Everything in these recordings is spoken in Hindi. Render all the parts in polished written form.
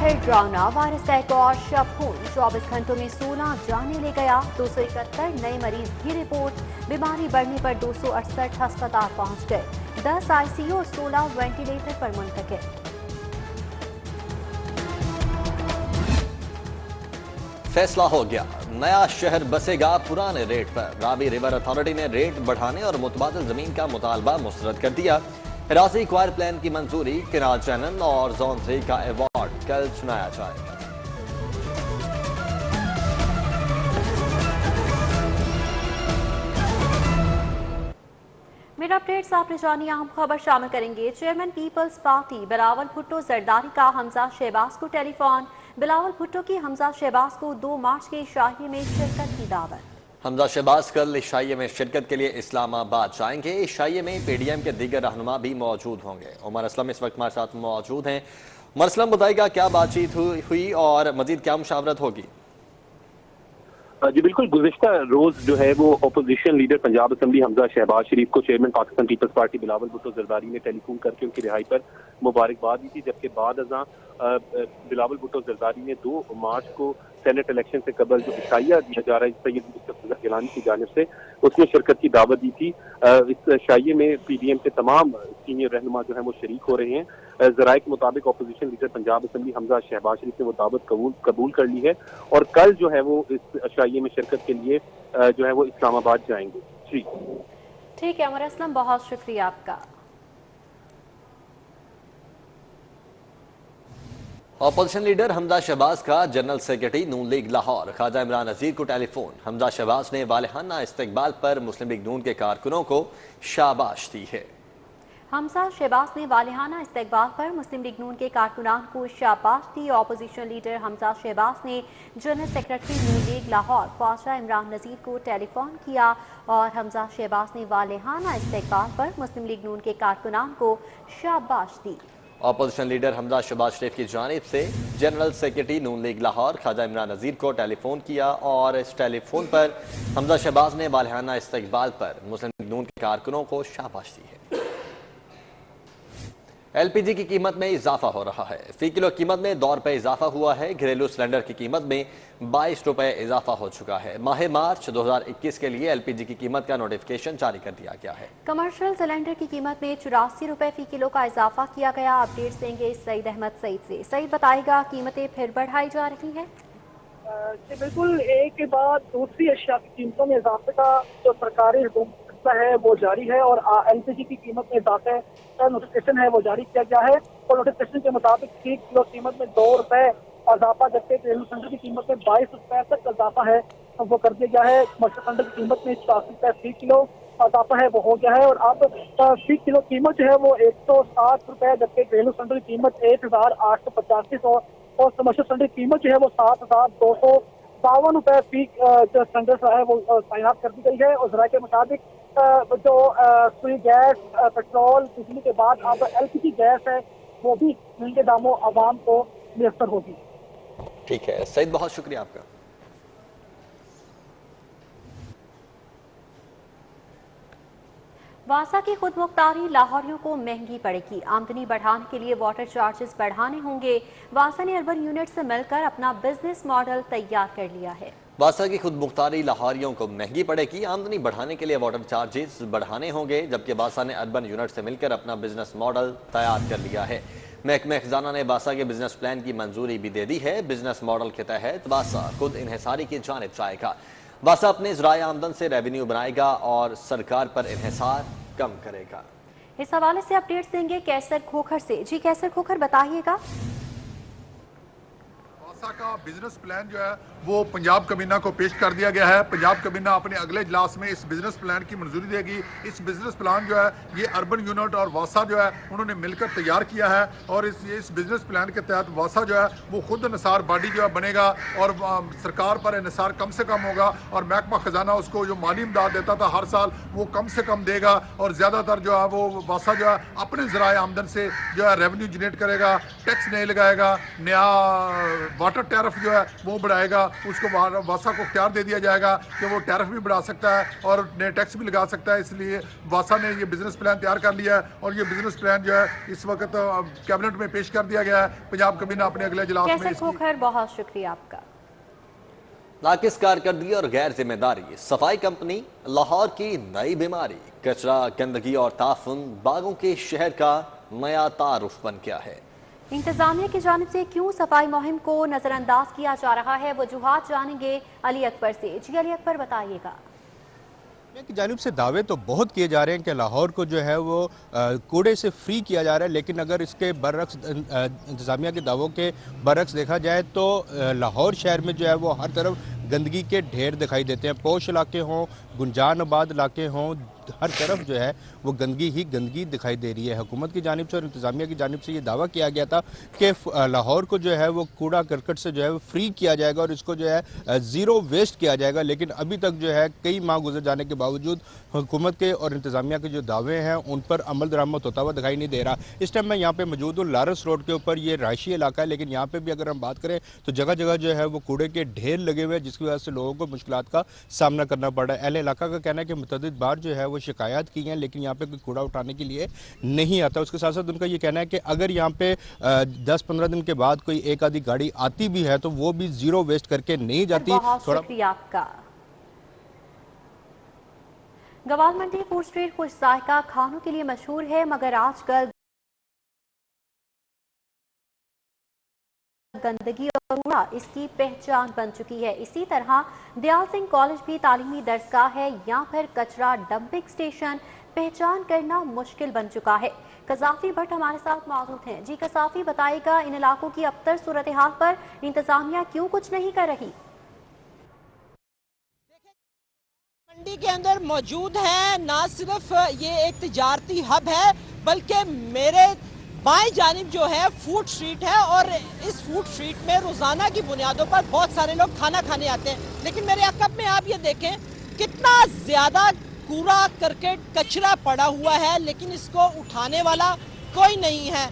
फिर ड्राउना वायरस का एक और शव खून। 24 घंटों में 16 जाने ले गया। 271 नए मरीज की रिपोर्ट। बीमारी बढ़ने पर 268 अस्पताल पहुंच गए। 10 आईसीयू और 16 वेंटिलेटर पर मुंतकिल। फैसला हो गया, नया शहर बसेगा पुराने रेट पर। रावी रिवर अथॉरिटी ने रेट बढ़ाने और मुतबादिल जमीन का मुतालबा मुस्तरद कर दिया। हिरासी क्वायर प्लान की मंजूरी, केनाल चैनल और जोन 3 का अवार्ड कल सुनाया जाएगा। मेरा अपडेट्स आपने जानी अहम खबर शामिल करेंगे। Chairman people's party Bilawal Bhutto Zardari का हमजा शहबाज को टेलीफोन। बिलावल भुट्टो की हमजा शहबाज को 2 मार्च के इशाइये में शिरकत की दावत। हमजा शहबाज कल इशाइये में शिरकत के लिए इस्लामाबाद जाएंगे। इशाइये में पीडीएम के दीगर रहनुमा भी मौजूद होंगे। उमर असलम इस वक्त हमारे साथ मौजूद हैं। उमर असलम बताएगा क्या बातचीत हुई और मजीद क्या मुशावरत होगी? जी बिल्कुल, गुज़िश्ता रोज जो है वो opposition leader Punjab assembly Hamza Shahbaz Sharif को chairman Pakistan peoples party Bilawal Bhutto Zardari ने टेलीफोन करके उनकी रिहाई पर मुबारकबाद दी थी। जबकि बाद अज़ां बिलावल भुट्टो जरदारी ने 2 मार्च को सेनेट इलेक्शन से कबल जो इशाइया दिया जा रहा है सैयद मुस्तफा गिलानी की जानिब से, उसमें शिरकत की दावत दी थी। इस इशाइये में पीडीएम के तमाम सीनियर रहनुमा जो है वो शरीक हो रहे हैं। ज़राए के मुताबिक opposition leader Punjab assembly Hamza Shahbaz Sharif ने वो दावत कबूल कर ली है और कल जो है वो इस इशाइये में शिरकत के लिए जो है वो इस्लामाबाद जाएंगे। जी ठीक है उमर असलम, बहुत शुक्रिया आपका। अपोजिशन लीडर हमजा शहबाज का जनरल सेक्रेटरी नून लीग लाहौर ख्वाजा इमरान नज़ीर को टेलीफोन। हमजा शहबाज ने वालिहाना इस्तकबाल पर मुस्लिम लीग नून के कारकुनों को शाबाश दी है। हमजा शहबाज ने वालिहाना इस्तकबाल पर मुस्लिम लीग नून के कारकुनान को शाबाश दी। अपोजिशन लीडर हमजा शहबाज ने जनरल सेक्रेटरी नून लीग लाहौर ख्वाजा इमरान नज़ीर को टेलीफोन किया और हमजा शहबाज ने वालिहाना इस्तकबाल पर मुस्लिम लीग नून के कारकुनान को शाबाश दी। अपोजिशन लीडर हमजा शहबाज शरीफ की जानिब से जनरल सेक्रेटरी नून लीग लाहौर ख्वाजा इमरान नज़ीर को टेलीफोन किया और इस टेलीफोन पर हमजा शहबाज ने वालिहाना इस्तकबाल पर मुस्लिम लीग नून के कारकुनों को शाबाश दी है। एलपीजी की कीमत में इजाफा हो रहा है। फी किलो कीमत में 2 रुपए इजाफा हुआ है। घरेलू सिलेंडर की कीमत में 22 रुपए इजाफा हो चुका है। माह मार्च 2021 के लिए एलपीजी की कीमत का नोटिफिकेशन जारी कर दिया गया है। कमर्शियल सिलेंडर की कीमत में 84 रुपए फी किलो का इजाफा किया गया। अपडेट्स देंगे सईद अहमद सईद से। सईद बताएगा कीमतें फिर बढ़ाई जा रही हैं? जी बिल्कुल, एक के बाद दूसरी अशिया की कीमतों में इजाफे का जो सरकारी हुकूमत है वो जारी है और एलपीजी की कीमत में इजाफे का नोटिफिकेशन है वो जारी किया गया है और नोटिफिकेशन के मुताबिक 1 किलो कीमत में 2 रुपए इजाफा, जबकि घरेलू सिलेंडर की कीमत में 22 रुपए तक इजाफा है वो कर दिया गया है। कमर्शियल सिलेंडर की कीमत में 84 रुपए फी किलो इजाफा है वो हो गया है और अब फी किलो कीमत जो है वो 160 रुपए, जबकि घरेलू सिलेंडर की कीमत 1885 और कमर्शियल सिलेंडर की कीमत जो है वो 7252 रुपए फी जो सिलेंडर है वो तैनात कर दी गई है। और ज़राए के मुताबिक जो सुई गैस, पेट्रोल, बिजली के बाद अब एलपीजी गैस है वो भी महंगे दामों आवाम को मुयस्सर होगी। ठीक है सईद, बहुत शुक्रिया आपका। वासा की खुद मुख्तारी लाहौरियों को महंगी पड़ेगी। आमदनी बढ़ाने के लिए वाटर चार्जेस बढ़ाने होंगे। वासा ने अर्बन यूनिट से मिलकर अपना बिजनेस मॉडल तैयार कर लिया है। वासा की खुद मुख्तारी लाहौरियों को महंगी पड़ेगी। आमदनी बढ़ाने के लिए वाटर चार्जेस बढ़ाने होंगे। जबकि वासा ने अर्बन यूनिट से मिलकर अपना बिजनेस मॉडल तैयार कर लिया है। महकमा खजाना ने वासा के बिजनेस प्लान की मंजूरी भी दे दी है। बिजनेस मॉडल के तहत वासा खुद इन्हिसारी की जानिब जाएगा। वासा अपने ज़राए आमदन से रेवेन्यू बनाएगा और सरकार पर इन्हिसार कम करेगा। इस हवाले से अपडेट्स देंगे कैसर खोखर से। जी कैसर खोखर बताइएगा। वासा का बिजनेस प्लान जो है वो पंजाब कबीना को पेश कर दिया गया है। पंजाब कबीना अपने अगले इजलास में इस बिजनेस प्लान की मंजूरी देगी। इस बिजनेस प्लान जो है ये अर्बन यूनिट और वासा जो है उन्होंने मिलकर तैयार किया है और इस बिजनेस प्लान के तहत वासा जो है वो खुद इन्हिसार बॉडी जो है बनेगा और सरकार पर इन्हिसार कम से कम होगा और महकमा खजाना उसको जो माली इमदाद देता था हर साल वो कम से कम देगा और ज़्यादातर जो है वो वासा जो है अपने ज़राए आमदन से जो है रेवेन्यू जनरेट करेगा, टैक्स नहीं लगाएगा, नया वाटर टैरिफ जो है वो बढ़ाएगा, उसको वासा को इख्तियार दे दिया जाएगा कि वो टैरिफ भी बढ़ा सकता है और नए टैक्स भी लगा सकता है। इसलिए वासा ने ये बिजनेस प्लान तैयार कर लिया है और ये बिजनेस प्लान जो है इस वक्त कैबिनेट में पेश कर दिया गया है। पंजाब कमीना अपने अगले इजलास में बहुत शुक्रिया आपका। नाकिस कारकर्दगी और गैर जिम्मेदारी, सफाई कंपनी लाहौर की नई बीमारी, कचरा, गंदगी और ताफुन बागों के शहर का नया तारुफ बन गया है। इंतजामिया की जानिब से क्यों सफाई मुहिम को नजरअंदाज किया जा रहा है, वजूहात जानेंगे अली अकबर से। जी अली अकबर बताइएगा। की जानिब से दावे तो बहुत किए जा रहे हैं कि लाहौर को जो है वो कूड़े से फ्री किया जा रहा है, लेकिन अगर इसके बरक्स इंतजामिया के दावों के बरक्स देखा जाए तो लाहौर शहर में जो है वो हर तरफ गंदगी के ढेर दिखाई देते हैं। पोश इलाके हों, गुंजान आबाद इलाके हों, हर तरफ जो है वो गंदगी ही गंदगी दिखाई दे रही है। हुकूमत की जानिब से और इंतजामिया की जानिब से ये दावा किया गया था कि लाहौर को जो है वो कूड़ा करकट से जो है वो फ्री किया जाएगा और इसको जो है ज़ीरो वेस्ट किया जाएगा, लेकिन अभी तक जो है कई माह गुजर जाने के बावजूद हुकूमत के और इंतजामिया के जो दावे हैं उन पर अमल दरामद होता हुआ दिखाई नहीं दे रहा। इस टाइम मैं यहाँ पे मौजूद हूँ लारस रोड के ऊपर, ये रायशी इलाका है, लेकिन यहाँ पे भी अगर हम बात करें तो जगह जगह जो है वो कूड़े के ढेर लगे हुए हैं, जिसकी वजह से लोगों को मुश्किलात का सामना करना पड़ रहा है। अहले इलाका का कहना है कि मुतअद्दिद बार जो है वो शिकायत की है, लेकिन यहाँ पे कोई कूड़ा उठाने के लिए नहीं आता। उसके साथ साथ उनका ये कहना है कि अगर यहाँ पे 10-15 दिन के बाद कोई एक आधी गाड़ी आती भी है तो वो भी ज़ीरो वेस्ट करके नहीं जाती। बहुत शुक्रिया आपका। गवाल मंडी फूड स्ट्रीट कुछ जायका खानों के लिए मशहूर है, मगर आजकल गंदगी और कूड़ा इसकी पहचान बन चुकी है। इसी तरह दयाल सिंह कॉलेज भी तालीमी दरसगाह है या फिर कचरा डंपिंग स्टेशन पहचान करना मुश्किल बन चुका है। कसाफी भट्ट हमारे साथ मौजूद हैं। जी कसाफी, बताइएगा इन इलाकों की अबतर सूरत हाल पर इंतजामिया क्यों कुछ नहीं कर रही? मंडी के अंदर मौजूद है, ना सिर्फ ये एक तिजारती हब है बल्कि मेरे बाएं जानिब जो है फूड स्ट्रीट है और इस फूड स्ट्रीट में रोजाना की बुनियादों पर बहुत सारे लोग खाना खाने आते हैं। लेकिन मेरे अकब में आप ये देखें कितना ज्यादा कूड़ा करकट कचरा पड़ा हुआ है, लेकिन इसको उठाने वाला कोई नहीं है।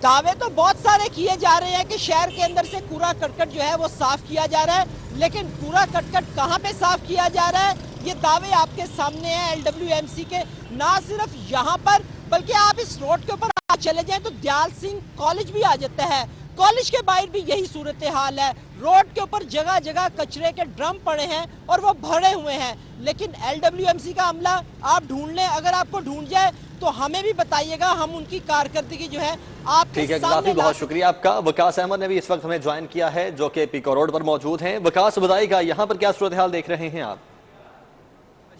दावे तो बहुत सारे किए जा रहे हैं कि शहर के अंदर से कूड़ा करकट जो है वो साफ किया जा रहा है, लेकिन कूड़ा करकट कहाँ पे साफ किया जा रहा है ये दावे आपके सामने हैं LWMC के। ना सिर्फ यहाँ पर बल्कि आप इस रोड के ऊपर चले जाएं तो दयाल सिंह कॉलेज भी आ जाता है। कॉलेज के बाहर भी यही सूरत हाल है, रोड के ऊपर जगह जगह कचरे के ड्रम पड़े हैं और वो भरे हुए हैं। लेकिन LWMC का अमला आप ढूंढ लें, अगर आपको ढूंढ जाए तो हमें भी बताइएगा, हम उनकी कारकर्दगी जो है आपके सामने। बहुत शुक्रिया आपका। वकास अहमद ने भी इस वक्त हमें ज्वाइन किया है जो कि पीको रोड पर मौजूद हैं। वकास, बताइएगा यहाँ पर क्या सूरत हाल देख रहे हैं आप?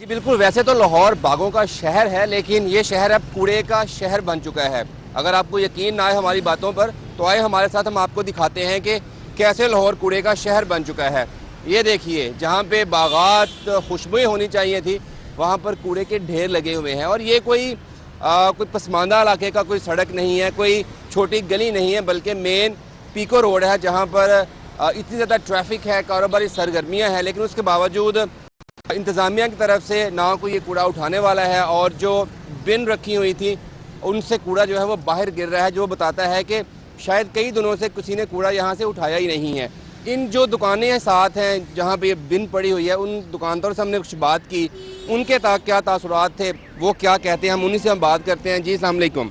जी बिल्कुल, वैसे तो लाहौर बागों का शहर है, लेकिन ये शहर अब कूड़े का शहर बन चुका है। अगर आपको यकीन ना आए हमारी बातों पर तो आए हमारे साथ, हम आपको दिखाते हैं कि कैसे लाहौर कूड़े का शहर बन चुका है। ये देखिए, जहाँ पे बागात खुशबुएं होनी चाहिए थी वहाँ पर कूड़े के ढेर लगे हुए हैं। और ये कोई पसमानदा इलाके का कोई सड़क नहीं है, कोई छोटी गली नहीं है, बल्कि मेन पीको रोड है जहाँ पर इतनी ज़्यादा ट्रैफिक है, कारोबारी सरगर्मियाँ हैं, लेकिन उसके बावजूद इंतज़ामिया की तरफ से ना कोई ये कूड़ा उठाने वाला है और जो बिन रखी हुई थी उनसे कूड़ा जो है वो बाहर गिर रहा है, जो बताता है कि शायद कई दिनों से किसी ने कूड़ा यहाँ से उठाया ही नहीं है। इन जो दुकानें साथ हैं जहाँ पे ये बिन पड़ी हुई है, उन दुकानदारों से हमने कुछ बात की, उनके क्या तासुरात थे, वो क्या कहते हैं, हम उन्हीं से हम बात करते हैं। जी अस्सलाम वालेकुम,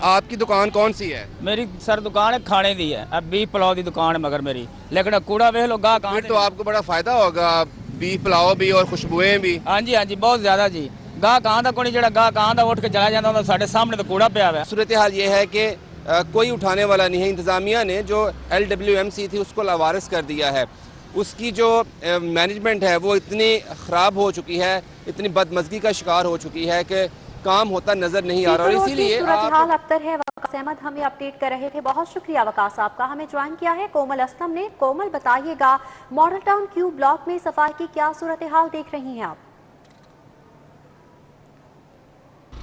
आपकी दुकान कौन सी है? मेरी सर दुकान है खाने दी है, अब बीफ पुलाव की दुकान है मगर मेरी, लेकिन कूड़ा वेख लो गा कहाँ। तो आपको बड़ा फायदा होगा, बीफ पुलाव भी और खुशबुएं भी। हाँ जी बहुत ज्यादा जी। गाह कहाँ का कोई जरा गाह कहाँ का उठ के चला जाता साढ़े सामने तो कूड़ा पिया हुआ है। सूरत हाल ये है कि कोई उठाने वाला नहीं है। इंतज़ामिया ने जो LWMC थी उसको लावारिस कर दिया है। उसकी जो मैनेजमेंट है वो इतनी ख़राब हो चुकी है, इतनी बदमज़गी का शिकार हो चुकी है कि काम होता नजर नहीं आ रहा। और इसीलिए अख्तर है वकास अहमद हमें अपडेट कर रहे थे। बहुत शुक्रिया वकास आपका। हमें ज्वाइन किया है कोमल असलम ने। कोमल, बताइएगा मॉडल टाउन क्यू ब्लॉक में सफाई की क्या सूरत हाल देख रही हैं आप?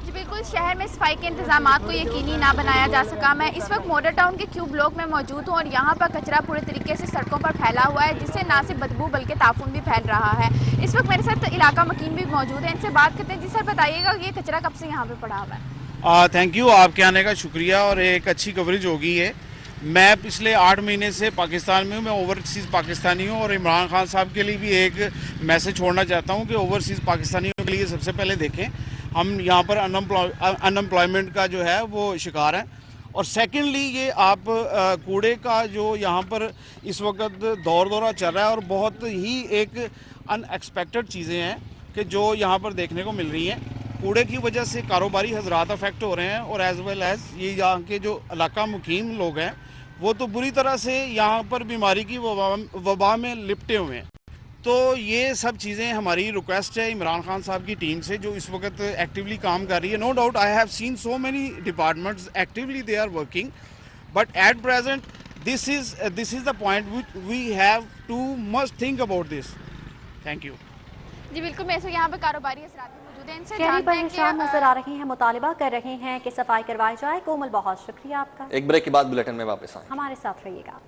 जी बिल्कुल, शहर में सफाई के इंतजाम को यकीनी ना बनाया जा सका। मैं इस वक्त मॉडल टाउन के क्यू ब्लॉक में मौजूद हूँ और यहाँ पर कचरा पूरे तरीके से सड़कों पर फैला हुआ है, जिससे ना सिर्फ बदबू बल्कि ताफून भी फैल रहा है। इस वक्त मेरे साथ इलाका मकीन भी मौजूद है, इनसे बात करते हैं। जी सर, बताइएगा ये कचरा कब से यहाँ पे पड़ा हुआ है? थैंक यू, आपके आने का शुक्रिया और एक अच्छी कवरेज हो गई है। मैं पिछले 8 महीने से पाकिस्तान में हूँ, मैं ओवरसीज़ पाकिस्तानी हूँ और इमरान खान साहब के लिए भी एक मैसेज छोड़ना चाहता हूँ कि ओवरसीज़ पाकिस्तानियों के लिए सबसे पहले देखें, हम यहाँ पर अनएम्प्लॉयमेंट का जो है वो शिकार हैं। और सेकेंडली ये आप कूड़े का जो यहाँ पर इस वक्त दौरा चल रहा है और बहुत ही एक अनएक्सपेक्टेड चीज़ें हैं कि जो यहाँ पर देखने को मिल रही हैं। कूड़े की वजह से कारोबारी हजरात अफेक्ट हो रहे हैं और एज वेल एज ये यहाँ के जो इलाका मुकीम लोग हैं वो तो बुरी तरह से यहाँ पर बीमारी की वबा में लिपटे हुए हैं। तो ये सब चीज़ें हमारी रिक्वेस्ट है इमरान खान साहब की टीम से जो इस वक्त एक्टिवली काम कर रही है। No doubt I have seen so many departments actively they are working, but at present this is the point which we have to must think about this. Thank you. जी बिल्कुल, मैं यहाँ पर कारोबारी हजरात मौजूद हैं, इनसे शहरी जानते हैं परेशान कि नजर आ रहे हैं, मुतालिबा कर रहे हैं कि सफाई करवाई जाए। कोमल, बहुत शुक्रिया आपका। एक ब्रेक के बाद बुलेटिन में वापस आएं। हमारे साथ रहिएगा।